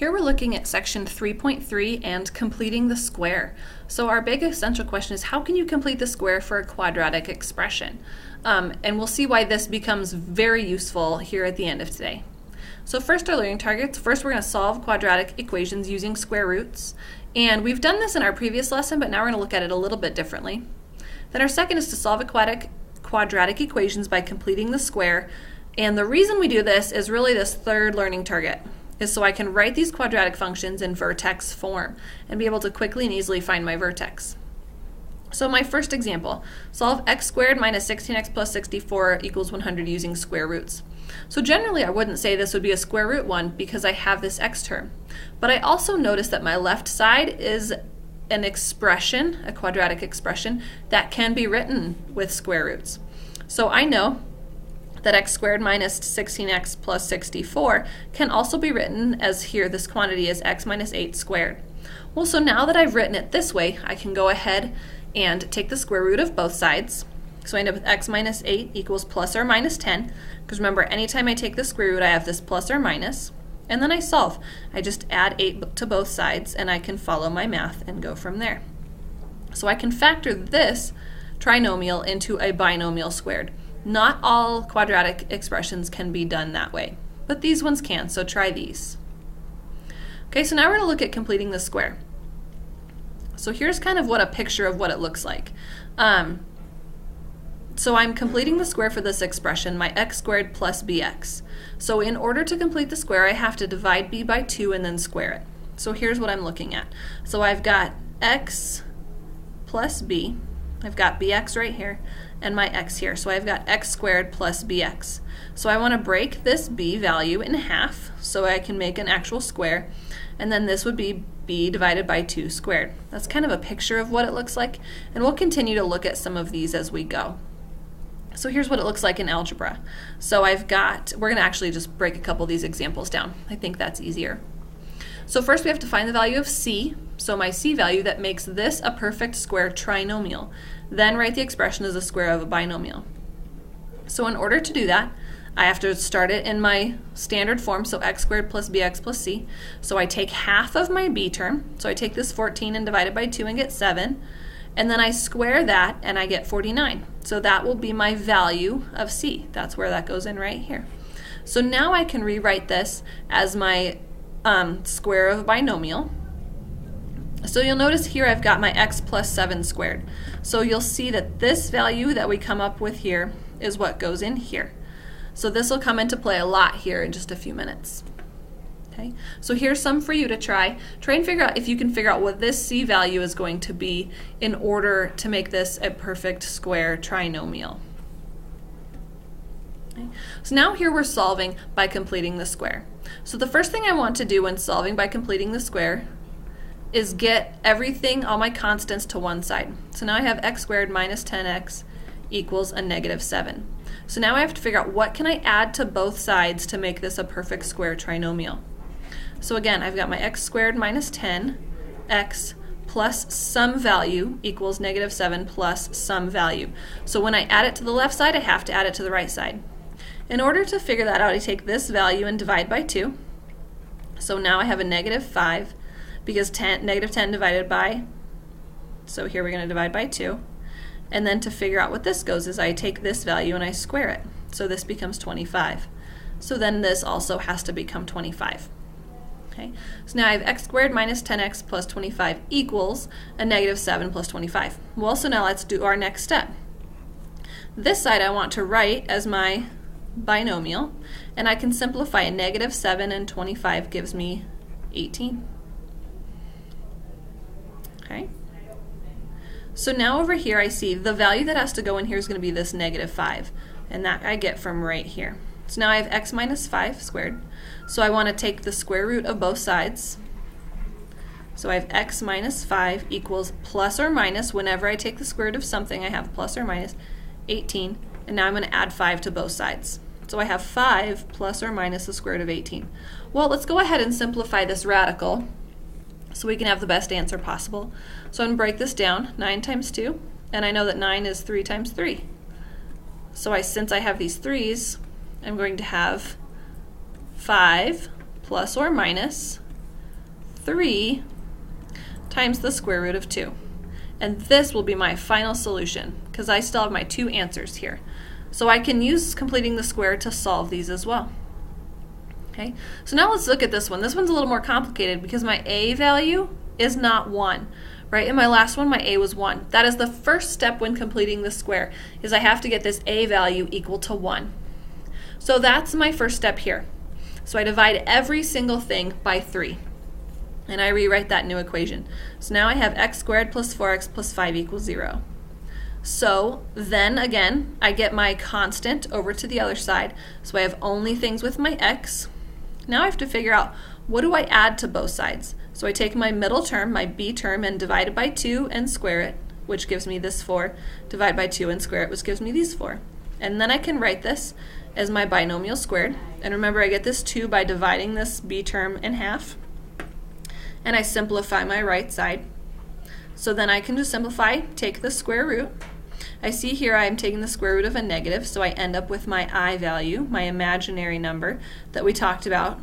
Here we're looking at section 3.3 and completing the square. So our big essential question is, how can you complete the square for a quadratic expression? And we'll see why this becomes very useful here at the end of today. So first, our learning targets. First, we're going to solve quadratic equations using square roots. And we've done this in our previous lesson, but now we're going to look at it a little bit differently. Then our second is to solve quadratic equations by completing the square. And the reason we do this is really this third learning target, is so I can write these quadratic functions in vertex form and be able to quickly and easily find my vertex. So my first example, solve x squared minus 16x plus 64 equals 100 using square roots. So generally I wouldn't say this would be a square root one because I have this x term. But I also notice that my left side is an expression, a quadratic expression, that can be written with square roots. So I know that x squared minus 16x plus 64 can also be written as here this quantity is x minus 8 squared. Well, so now that I've written it this way, I can go ahead and take the square root of both sides. So I end up with x minus 8 equals plus or minus 10, because remember, anytime I take the square root I have this plus or minus, and then I solve. I just add 8 to both sides and I can follow my math and go from there. So I can factor this trinomial into a binomial squared. Not all quadratic expressions can be done that way, but these ones can, so try these. Okay, so now we're going to look at completing the square. So here's kind of what a picture of what it looks like. So I'm completing the square for this expression, my x squared plus bx. So in order to complete the square, I have to divide b by 2 and then square it. So here's what I'm looking at. So I've got x plus b, I've got bx right here, and my x here. So I've got x squared plus bx. So I want to break this b value in half so I can make an actual square, and then this would be b divided by 2 squared. That's kind of a picture of what it looks like, and we'll continue to look at some of these as we go. So here's what it looks like in algebra. So we're going to actually just break a couple of these examples down. I think that's easier. So first we have to find the value of c, so my c value that makes this a perfect square trinomial. Then write the expression as a square of a binomial. So in order to do that, I have to start it in my standard form, so x squared plus bx plus c. So I take half of my b term, so I take this 14 and divide it by 2 and get 7, and then I square that and I get 49. So that will be my value of c. That's where that goes in right here. So now I can rewrite this as my square of a binomial. So you'll notice here I've got my x plus 7 squared. So you'll see that this value that we come up with here is what goes in here. So this will come into play a lot here in just a few minutes. Okay, so here's some for you to try. Try and figure out if you can figure out what this c value is going to be in order to make this a perfect square trinomial. Okay. So now here we're solving by completing the square. So the first thing I want to do when solving by completing the square is get everything, all my constants, to one side. So now I have x squared minus 10x equals a negative 7. So now I have to figure out what can I add to both sides to make this a perfect square trinomial. So again, I've got my x squared minus 10x plus some value equals negative 7 plus some value. So when I add it to the left side, I have to add it to the right side. In order to figure that out, I take this value and divide by 2. So now I have a negative 5 because negative 10 divided by, so here we're going to divide by 2. And then to figure out what this goes is I take this value and I square it. So this becomes 25. So then this also has to become 25. Okay, so now I have x squared minus 10x plus 25 equals a negative 7 plus 25. Well, so now let's do our next step. This side I want to write as my binomial, and I can simplify a negative 7 and 25 gives me 18. Okay. So now over here I see the value that has to go in here is going to be this negative 5, and that I get from right here. So now I have x minus 5 squared. So I want to take the square root of both sides. So I have x minus 5 equals plus or minus, whenever I take the square root of something I have plus or minus 18, and now I'm going to add 5 to both sides. So I have 5 plus or minus the square root of 18. Well, let's go ahead and simplify this radical so we can have the best answer possible. So I'm going to break this down, 9 times 2, and I know that 9 is 3 times 3. So since I have these 3's, I'm going to have 5 plus or minus 3 times the square root of 2. And this will be my final solution because I still have my 2 answers here. So I can use completing the square to solve these as well. Okay, so now let's look at this one. This one's a little more complicated because my a value is not 1. Right? In my last one, my a was 1. That is the first step when completing the square, is I have to get this a value equal to 1. So that's my first step here. So I divide every single thing by 3. And I rewrite that new equation. So now I have x squared plus 4x plus 5 equals 0. So then again, I get my constant over to the other side. So I have only things with my x. Now I have to figure out, what do I add to both sides? So I take my middle term, my b term, and divide it by 2 and square it, which gives me this 4. Divide by 2 and square it, which gives me these 4. And then I can write this as my binomial squared. And remember, I get this 2 by dividing this b term in half. And I simplify my right side. So then I can just simplify, take the square root. I see here I'm taking the square root of a negative, so I end up with my I value, my imaginary number that we talked about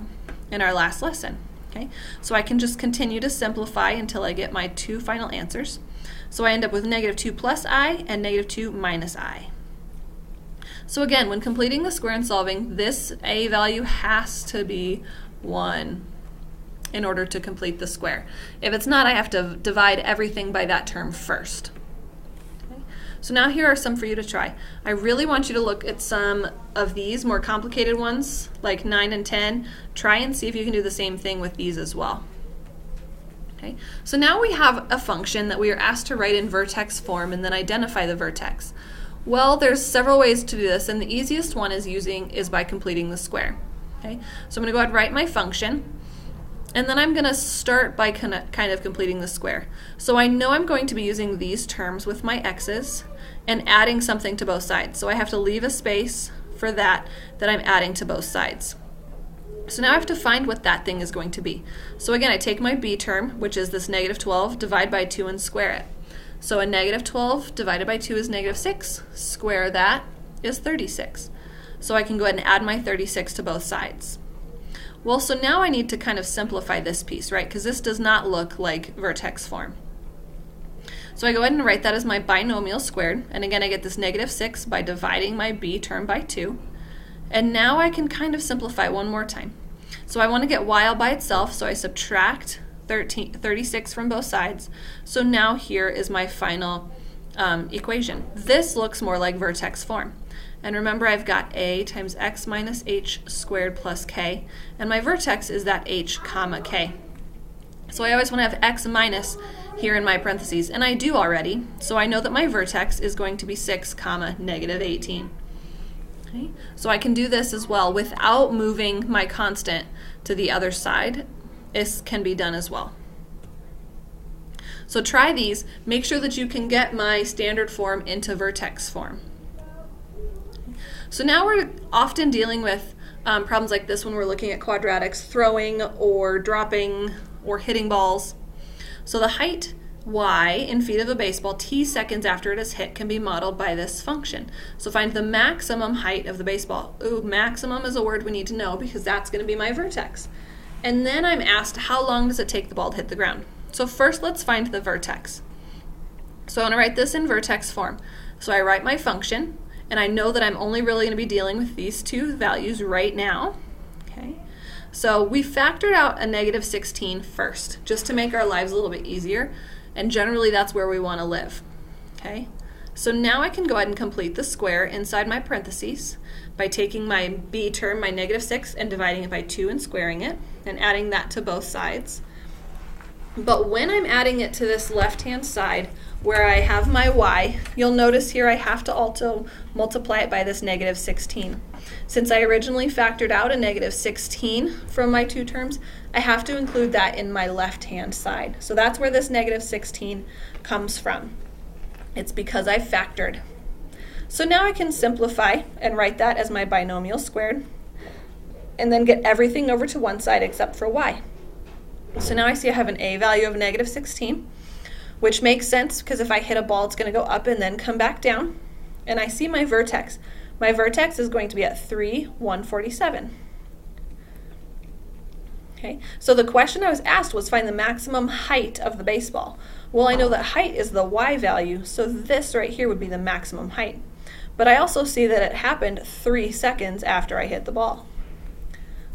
in our last lesson. Okay, so I can just continue to simplify until I get my 2 final answers. So I end up with negative 2 plus I and negative 2 minus I. So again, when completing the square and solving, this a value has to be 1 in order to complete the square. If it's not, I have to divide everything by that term first. So now here are some for you to try. I really want you to look at some of these more complicated ones, like 9 and 10. Try and see if you can do the same thing with these as well. Okay, so now we have a function that we are asked to write in vertex form and then identify the vertex. Well, there's several ways to do this, and the easiest one is by completing the square. Okay, so I'm going to go ahead and write my function. And then I'm going to start by kind of completing the square. So I know I'm going to be using these terms with my x's and adding something to both sides. So I have to leave a space for that I'm adding to both sides. So now I have to find what that thing is going to be. So again, I take my b term, which is this negative 12, divide by 2 and square it. So a negative 12 divided by 2 is negative 6. Square that is 36. So I can go ahead and add my 36 to both sides. Well, so now I need to kind of simplify this piece, right? Because this does not look like vertex form. So I go ahead and write that as my binomial squared. And again, I get this negative 6 by dividing my b term by 2. And now I can kind of simplify one more time. So I want to get y all by itself, so I subtract 36 from both sides. So now here is my final equation. This looks more like vertex form. And remember, I've got a times x minus h squared plus k, and my vertex is that h comma k. So I always want to have x minus here in my parentheses, and I do already, so I know that my vertex is going to be 6 comma negative 18. Okay? So I can do this as well without moving my constant to the other side. This can be done as well. So try these. Make sure that you can get my standard form into vertex form. So now we're often dealing with problems like this when we're looking at quadratics, throwing or dropping or hitting balls. So the height y in feet of a baseball t seconds after it is hit can be modeled by this function. So find the maximum height of the baseball. Ooh, maximum is a word we need to know because that's going to be my vertex. And then I'm asked, how long does it take the ball to hit the ground? So first let's find the vertex. So I want to write this in vertex form. So I write my function. And I know that I'm only really going to be dealing with these 2 values right now. Okay, so we factored out a negative 16 first, just to make our lives a little bit easier. And generally, that's where we want to live. Okay, so now I can go ahead and complete the square inside my parentheses by taking my b term, my negative 6, and dividing it by 2 and squaring it, and adding that to both sides. But when I'm adding it to this left-hand side, where I have my y, you'll notice here I have to also multiply it by this negative 16. Since I originally factored out a negative 16 from my 2 terms, I have to include that in my left-hand side. So that's where this negative 16 comes from. It's because I factored. So now I can simplify and write that as my binomial squared, and then get everything over to one side except for y. So now I see I have an a value of negative 16. Which makes sense because if I hit a ball, it's going to go up and then come back down. And I see my vertex. My vertex is going to be at 3, 147. Okay, so the question I was asked was find the maximum height of the baseball. Well, I know that height is the y value, so this right here would be the maximum height. But I also see that it happened 3 seconds after I hit the ball,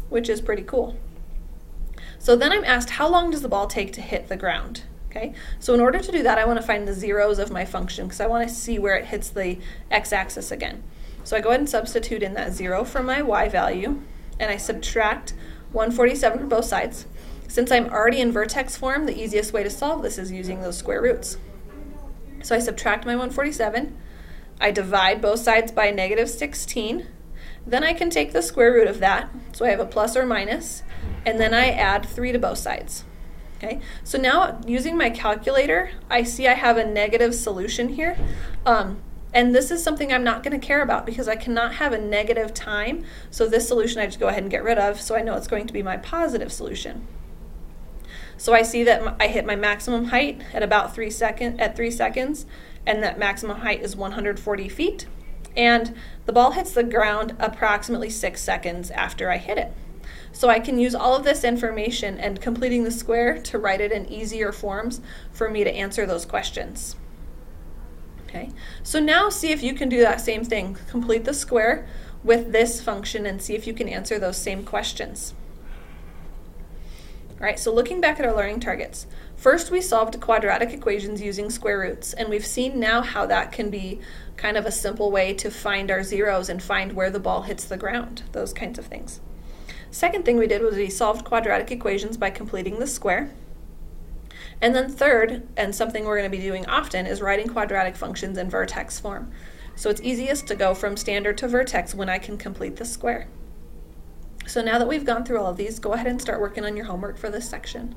which is pretty cool. So then I'm asked, how long does the ball take to hit the ground? Okay, so in order to do that, I want to find the zeros of my function because I want to see where it hits the x-axis again. So I go ahead and substitute in that 0 for my y value, and I subtract 147 from both sides. Since I'm already in vertex form, the easiest way to solve this is using those square roots. So I subtract my 147, I divide both sides by -16, then I can take the square root of that, so I have a plus or minus, and then I add 3 to both sides. Okay, so now using my calculator, I see I have a negative solution here. And this is something I'm not going to care about because I cannot have a negative time. So this solution I just go ahead and get rid of, so I know it's going to be my positive solution. So I see that I hit my maximum height at about 3 seconds, and that maximum height is 140 feet. And the ball hits the ground approximately 6 seconds after I hit it. So I can use all of this information and completing the square to write it in easier forms for me to answer those questions. Okay, so now see if you can do that same thing. Complete the square with this function and see if you can answer those same questions. All right, so looking back at our learning targets, first we solved quadratic equations using square roots, and we've seen now how that can be kind of a simple way to find our zeros and find where the ball hits the ground, those kinds of things. Second thing we did was we solved quadratic equations by completing the square. And then third, and something we're going to be doing often, is writing quadratic functions in vertex form. So it's easiest to go from standard to vertex when I can complete the square. So now that we've gone through all of these, go ahead and start working on your homework for this section.